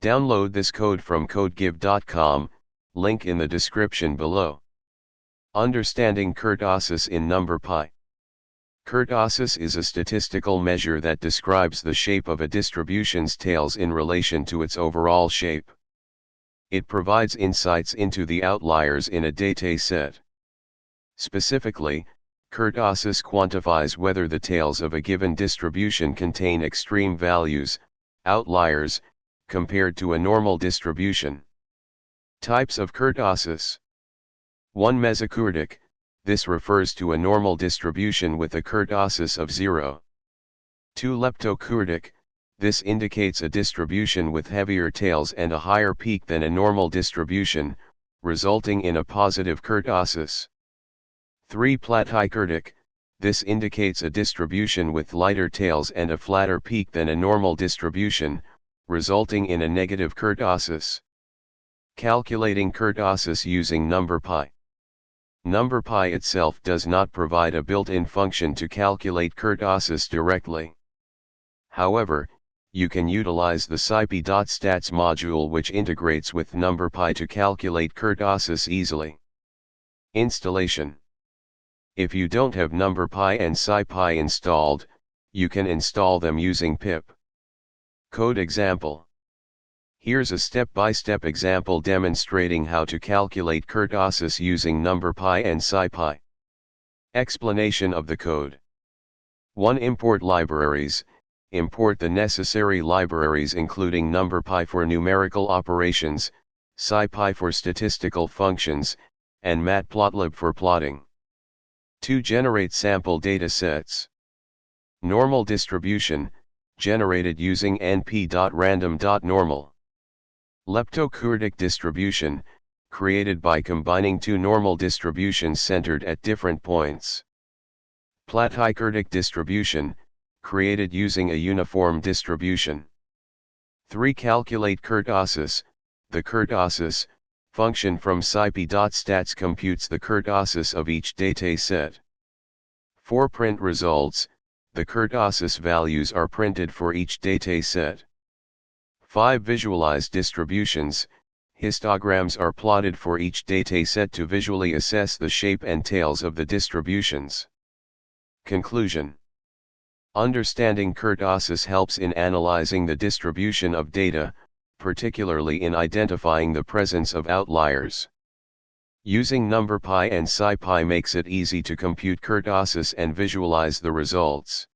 Download this code from codegive.com, link in the description below. Understanding kurtosis in numpy. Kurtosis is a statistical measure that describes the shape of a distribution's tails in relation to its overall shape. It provides insights into the outliers in a dataset. Specifically, kurtosis quantifies whether the tails of a given distribution contain extreme values, outliers, compared to a normal distribution. Types of kurtosis. 1. Mesokurtic. This refers to a normal distribution with a kurtosis of 0. 2. Leptokurtic. This indicates a distribution with heavier tails and a higher peak than a normal distribution, resulting in a positive kurtosis. 3. Platykurtic. This indicates a distribution with lighter tails and a flatter peak than a normal distribution, resulting in a negative kurtosis. Calculating kurtosis using numpy. Numpy itself does not provide a built-in function to calculate kurtosis directly. However, you can utilize the scipy.stats module, which integrates with numpy to calculate kurtosis easily. Installation. If you don't have numpy and scipy installed, you can install them using pip. Code example. Here's a step-by-step example demonstrating how to calculate kurtosis using numpy and scipy. Explanation of the code. 1. Import libraries. Import the necessary libraries including numpy for numerical operations, scipy for statistical functions, and matplotlib for plotting. 2. Generate sample datasets. Normal distribution, generated using np.random.normal. Leptokurtic distribution, created by combining two normal distributions centered at different points. Platykurtic distribution, created using a uniform distribution. 3. Calculate kurtosis. The kurtosis function from scipy.stats computes the kurtosis of each dataset. 4. Print results. The kurtosis values are printed for each dataset. 5. Visualize distributions. Histograms are plotted for each dataset to visually assess the shape and tails of the distributions. Conclusion. Understanding kurtosis helps in analyzing the distribution of data, particularly in identifying the presence of outliers. Using numpy and scipy makes it easy to compute kurtosis and visualize the results.